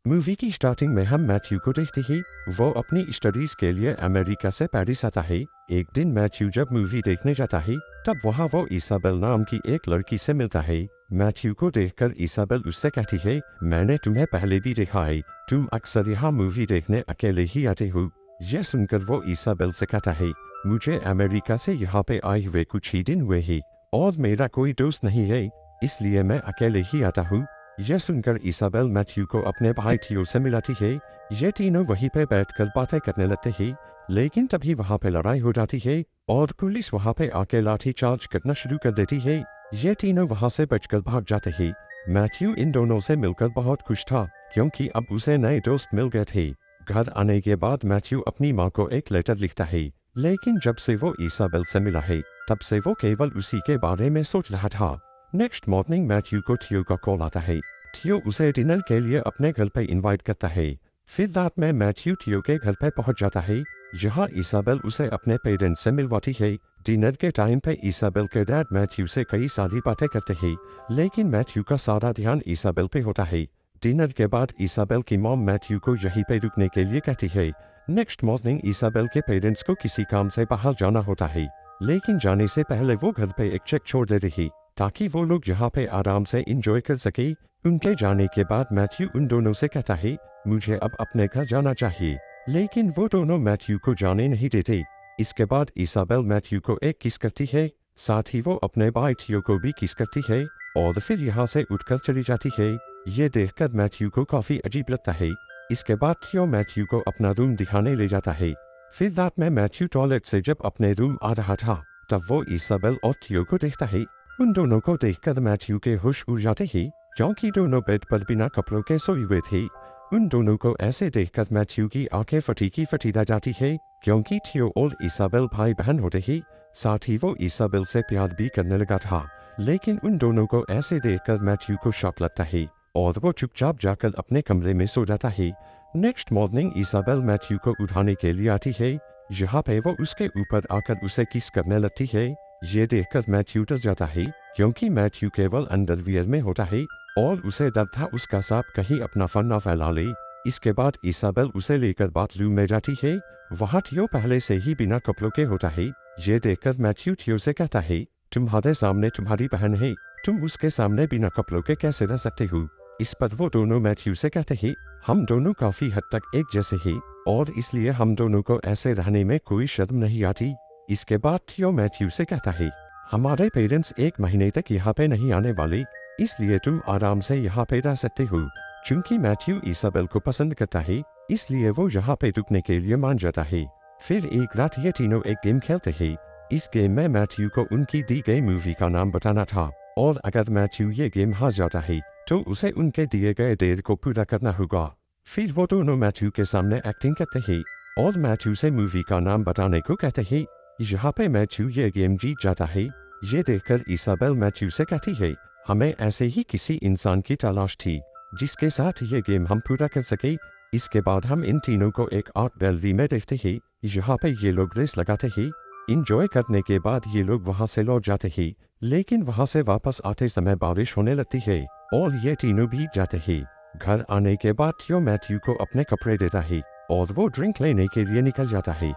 Movie की starting में हम मैथ्यू को देखते ही वो अपनी स्टडीज के लिए अमेरिका से पेरिस आता है। एक दिन मैथ्यू जब मूवी देखने जाता है तब वहाँ वो इसाबेल नाम की एक लड़की से मिलता है। मैथ्यू को देखकर इसाबेल उससे कहती है, मैंने तुम्हें पहले भी देखा है, तुम अक्सर यहाँ मूवी देखने अकेले ही आते हो। यह सुनकर वो इसाबेल से कहता है, मुझे अमेरिका से यहाँ पे आए हुए कुछ ही दिन हुए ही और मेरा कोई दोस्त नहीं है, इसलिए मैं अकेले ही आता हूँ। यह सुनकर इसाबेल मैथ्यू को अपने भाई थियो से मिलाती है। ये तीनों वहीं पे बैठकर बातें करने लगते हैं, लेकिन तभी वहाँ पे लड़ाई हो जाती है और पुलिस वहाँ पे आके लाठी चार्ज करना शुरू कर देती है। ये तीनों वहाँ से बचकर भाग जाते हैं। मैथ्यू इन दोनों से मिलकर बहुत खुश था क्योंकि अब उसे नए दोस्त मिल गए थे। घर आने के बाद मैथ्यू अपनी माँ को एक लेटर लिखता है, लेकिन जब से वो इसाबेल से मिला है तब से वो केवल उसी के बारे में सोच रहा था। नेक्स्ट मॉर्निंग मैथ्यू को थियो का कॉल आता है। थियो उसे डिनर के लिए अपने घर पे इनवाइट करता है। फिर रात में मैथ्यू थियो के घर पे पहुंच जाता है, जहां इसाबेल उसे अपने पेरेंट्स से मिलवाती है। डिनर के टाइम पे इसाबेल के डैड मैथ्यू से कई सारी बातें करते हैं, लेकिन मैथ्यू का सारा ध्यान इसाबेल पे होता है। डिनर के बाद इसाबेल की मॉम मैथ्यू को यहीं पे रुकने के लिए कहती है। नेक्स्ट मॉर्निंग इसाबेल के पेरेंट्स को किसी काम से बाहर जाना होता है, लेकिन जाने से पहले वो घर पे एक चेक छोड़ देती है ताकि वो लोग यहाँ पे आराम से इंजॉय कर सके। उनके जाने के बाद मैथ्यू उन दोनों से कहता है, मुझे अब अपने घर जाना चाहिए, लेकिन वो दोनों मैथ्यू को जाने नहीं देते। इसके बाद इसाबेल मैथ्यू को एक किस करती है, साथ ही वो अपने भाई थियो को भी किस करती है और फिर यहाँ से उठकर चली जाती है। ये देखकर मैथ्यू को काफी अजीब लगता है। इसके बाद थियो मैथ्यू को अपना रूम दिखाने ले जाता है। फिर रात में मैथ्यू टॉयलेट से जब अपने रूम आ रहा था तब वो इसाबेल और थियो को देखता है। उन दोनों को देखकर मैथ्यू के होश उड़ जाते ही, क्योंकि दोनों बेड पर बिना कपड़ों के सोए हुए थे। उन दोनों को ऐसे देखकर मैथ्यू की आंखें फटी की फटी रह जाती है, क्योंकि थियो और इसाबेल भाई बहन होते ही, साथ ही वो इसाबेल से प्यार भी करने लगा था। लेकिन उन दोनों को ऐसे देखकर मैथ्यू को शॉक लगता है और वो चुपचाप जाकर अपने कमरे में सो जाता है। नेक्स्ट मॉर्निंग इसाबेल मैथ्यू को उठाने के लिए आती है। यहाँ पे वो उसके ऊपर आकर उसे किस करने लगती है। ये देखकर मैथ्यू डर जाता है, क्योंकि मैथ्यू केवल अंडरवियर में होता है और उसे डर था उसका सांप कहीं अपना फन ना फैला ले। इसके बाद इसाबेल उसे लेकर बाथरूम में जाती है। वहाँ थियो पहले से ही बिना कपड़ों के होता है। ये देखकर मैथ्यू थियो से कहता है, तुम्हारे सामने तुम्हारी बहन है, तुम उसके सामने बिना कपड़ों के कैसे रह सकते हो। इस पर वो दोनों मैथ्यू से कहते हैं, हम दोनों काफी हद तक एक जैसे हैं और इसलिए हम दोनों को ऐसे रहने में कोई शर्म नहीं आती। इसके बाद थियो मैथ्यू से कहता है, हमारे पेरेंट्स एक महीने तक यहाँ पे नहीं आने वाले, इसलिए तुम आराम से यहाँ पे रह सकते हो। चूंकि मैथ्यू इसाबेल को पसंद करता है, इसलिए वो यहाँ पे रुकने के लिए मान जाता है। फिर एक रात ये तीनों एक गेम खेलते हैं। इस गेम में मैथ्यू को उनकी दी गई मूवी का नाम बताना था और अगर मैथ्यू ये गेम हार जाता है तो उसे उनके दिए गए डेट को पूरा करना होगा। फिर वो दोनों मैथ्यू के सामने एक्टिंग करते हैं और मैथ्यू से मूवी का नाम बताने को कहते हैं। यहाँ पे मैथ्यू ये गेम जीत जाता है। ये देखकर इसाबेल मैथ्यू से कहती है, हमें ऐसे ही किसी इंसान की तलाश थी जिसके साथ ये गेम हम पूरा कर सके। इसके बाद हम इन तीनों को एक आर्ट गैलरी में देखते हैं। यहाँ पे ये लोग रेस लगाते हैं। इंजॉय करने के बाद ये लोग वहाँ से लौट जाते हैं, लेकिन वहाँ से वापस आते समय बारिश होने लगती है और ये तीनों भीग जाते हैं। घर आने के बाद थियो मैथ्यू को अपने कपड़े देता है और वो ड्रिंक लेने के लिए निकल जाता है।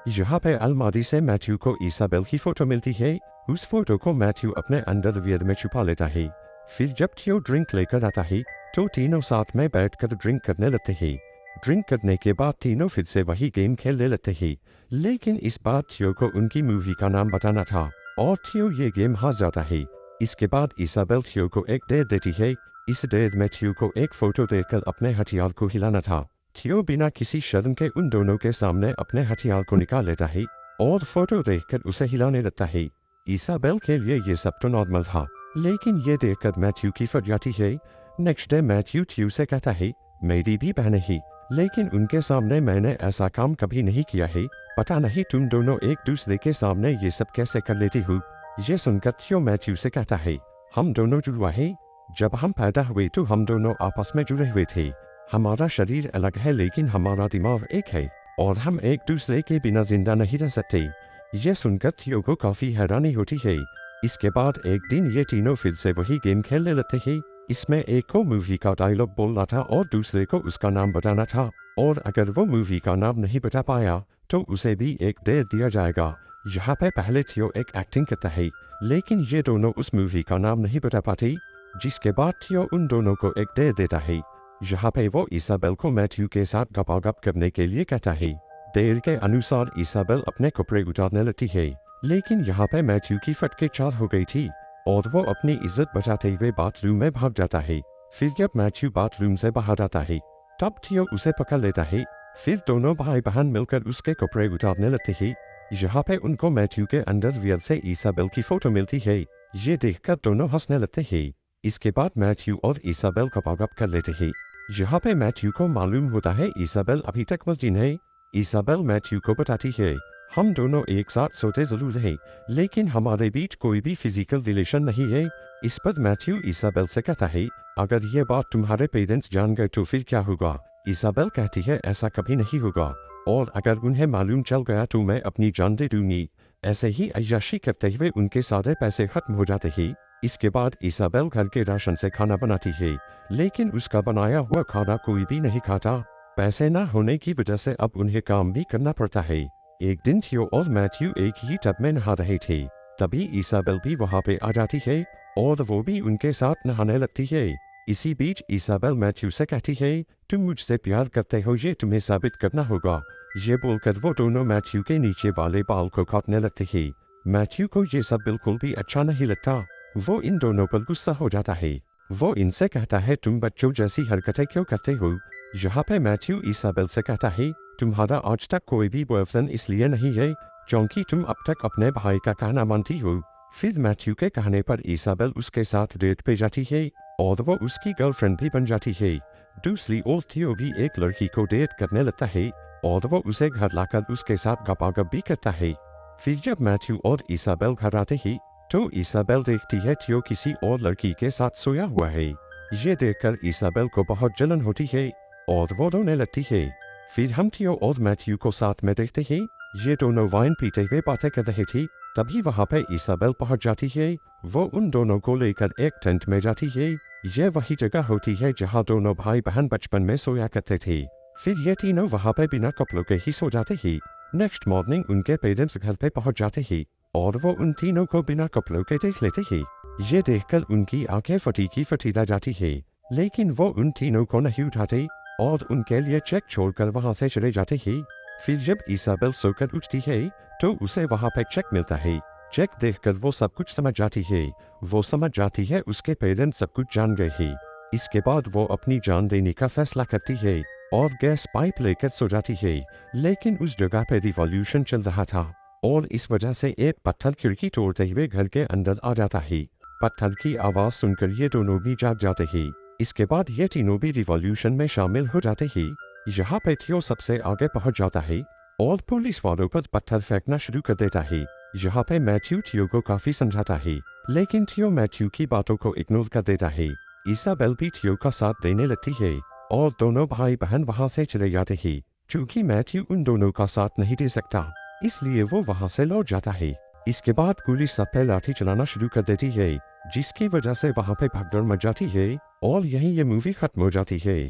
यहाँ पे अलमारी से मैथ्यू को इसाबेल की फोटो मिलती है। उस फोटो को मैथ्यू अपने अंडरवियर में छुपा लेता है। फिर जब थियो ड्रिंक लेकर आता है तो तीनों साथ में बैठकर ड्रिंक करने लगते हैं। ड्रिंक करने के बाद तीनों फिर से वही गेम खेलने लगते हैं, लेकिन इस बार थियो को उनकी मूवी का नाम बताना था और थियो ये गेम हार जाता है। इसके बाद इसाबेल थियो को एक डेट देती है। इस डेट में थियो को एक फोटो देकर अपने हथियार को हिलाना था। थियो बिना किसी शर्म के उन दोनों के सामने अपने हथियार को निकाल लेता है और फोटो देखकर उसे हिलाने लगता है। इसाबेल के लिए ये सब तो नॉर्मल था, लेकिन ये देखकर मैथ्यू की फट जाती है। नेक्स्ट डे मैथ्यू थियो से कहता है, मेरी भी बहन है, लेकिन उनके सामने मैंने ऐसा काम कभी नहीं किया है। पता नहीं तुम दोनों एक दूसरे के सामने ये सब कैसे कर लेती हो। ये सुनकर थियो मैथ्यू से कहता है, हम दोनों जुड़वा है। जब हम पैदा हुए तो हम दोनों आपस में जुड़े हुए थे। हमारा शरीर अलग है लेकिन हमारा दिमाग एक है और हम एक दूसरे के बिना जिंदा नहीं रह सकते। ये सुनकर थियो को काफी हैरानी होती है। इसके बाद एक दिन ये तीनों फिर से वही गेम खेलने लगते हैं। इसमें एक को मूवी का डायलॉग बोलना था और दूसरे को उसका नाम बताना था, और अगर वो मूवी का नाम नहीं बता पाया तो उसे भी एक दे दिया जाएगा। यहाँ पे पहले थियो एक एक्टिंग करता है, लेकिन ये दोनों उस मूवी का नाम नहीं बता पाते, जिसके बाद थियो उन दोनों को एक दे देता है। यहाँ पे वो इसाबेल को मैथ्यू के साथ गपागप करने के लिए कहता है। देर के अनुसार इसाबेल अपने कपड़े उतारने लगती है, लेकिन यहाँ पे मैथ्यू की फटके चार हो गई थी और वो अपनी इज्जत बचाते हुए बाथरूम में भाग जाता है। फिर जब मैथ्यू बाथरूम से बाहर आता है तब थियो उसे पकड़ लेता है। फिर दोनों भाई बहन मिलकर उसके कपड़े उतारने लगते हैं। यहाँ पे उनको मैथ्यू के अंडरवियर से इसाबेल की फोटो मिलती है। ये देखकर दोनों हंसने लगते हैं। इसके बाद मैथ्यू और इसाबेल गपागप कर लेते हैं। यहाँ पे मैथ्यू को मालूम होता है इसाबेल अभी तक वर्जिन है। इसाबेल मैथ्यू को बताती है, हम दोनों एक साथ सोते जरूर हैं, लेकिन हमारे बीच कोई भी फिजिकल रिलेशन नहीं है। इस पर मैथ्यू इसाबेल से कहता है, अगर ये बात तुम्हारे पेरेंट्स जान गए तो फिर क्या होगा? इसाबेल कहती है, ऐसा कभी नहीं होगा, और अगर उन्हें मालूम चल गया तो मैं अपनी जान दे दूंगी। ऐसे ही अय्याशी करते हुए उनके सारे पैसे खत्म हो जाते हैं। इसके बाद इसाबेल घर के राशन से खाना बनाती है, लेकिन उसका बनाया हुआ खाना कोई भी नहीं खाता। पैसे न होने की वजह से अब उन्हें काम भी करना पड़ता है। एक दिन थियो और मैथ्यू एक ही टब में नहा रहे थे, तभी इसाबेल भी वहाँ पे आ जाती है और वो भी उनके साथ नहाने लगती है। इसी बीच इसाबेल मैथ्यू से कहती है, तुम मुझसे प्यार करते हो ये तुम्हें साबित करना होगा। ये बोलकर वो दोनों मैथ्यू के नीचे वाले बाल को काटने लगते हैं। मैथ्यू को ये सब बिल्कुल भी अच्छा नहीं लगता। वो इन दोनों पर गुस्सा हो जाता है। वो इनसे कहता है, तुम बच्चों जैसी हरकतें क्यों करते हो? यहाँ पे मैथ्यू इसाबेल से कहता है, तुम्हारा आज तक कोई भी बॉयफ्रेंड इसलिए नहीं है क्योंकि तुम अब तक अपने भाई का कहना मानती हो। फिर मैथ्यू के कहने पर इसाबेल उसके साथ डेट पे जाती है और वो उसकी गर्लफ्रेंड भी बन जाती है। दूसरी ओर थियो भी एक लड़की को डेट करने लगता है और वो उसे घर लाकर उसके साथ गपागप भी करता है। फिर जब मैथ्यू और इसाबेल घर आते ही तो इसाबेल देखती है थियो किसी और लड़की के साथ सोया हुआ है। ये देखकर इसाबेल को बहुत जलन होती है और वो रोने लगती है। फिर हम थियो और मैथ्यू को साथ में देखते हैं। ये दोनों वाइन पीते हुए बातें कर रहे थे, तभी वहाँ पे इसाबेल पहुँच जाती है। वो उन दोनों को लेकर एक टेंट में जाती है। यह वही जगह होती है जहाँ दोनों भाई बहन बचपन में सोया करते थे। फिर ये तीनों वहाँ पे बिना कपड़ों के ही सो जाते हैं। नेक्स्ट मॉर्निंग उनके पेरेंट्स घर पे पहुँच जाते हैं और वो उन तीनों को बिना कपड़ों के देख लेते हैं। ये देखकर उनकी आंखें फटी की फटी रह जाती है, लेकिन वो उन तीनों को नहीं उठाते और उनके लिए चेक छोड़कर वहाँ से चले जाते हैं। फिर जब इसाबेल सोकर उठती है तो उसे वहाँ पे चेक मिलता है। चेक देखकर वो सब कुछ समझ जाती है। वो समझ जाती है उसके पेरेंट्स सब कुछ जान गए हैं। इसके बाद वो अपनी जान देने का फैसला करती है और गैस पाइप लेकर सो जाती है, लेकिन उस जगह पे रिवॉल्यूशन चल रहा था और इस वजह से एक पत्थर खिड़की तोड़ते हुए घर के अंदर आ जाता है। पत्थर की आवाज़ सुनकर ये दोनों भी जाग जाते हैं। इसके बाद ये तीनों भी रिवॉल्यूशन में शामिल हो जाते हैं। यहाँ पे थियो सबसे आगे पहुँच जाता है और पुलिस वालों पर पत्थर फेंकना शुरू कर देता है। यहाँ पे मैथ्यू थियो को काफी समझाता है, लेकिन थियो मैथ्यू की बातों को इग्नोर कर देता है। इसाबेल भी थियो का साथ देने लगती है और दोनों भाई बहन वहाँ से चले जाते हैं। चूँकि मैथ्यू उन दोनों का साथ नहीं दे सकता, इसलिए वो वहाँ से लौट जाता है। इसके बाद पुलिस सब पे लाठी चलाना शुरू कर देती है, जिसकी वजह से वहाँ पे भगदड़ मच जाती है और यहीं ये मूवी खत्म हो जाती है।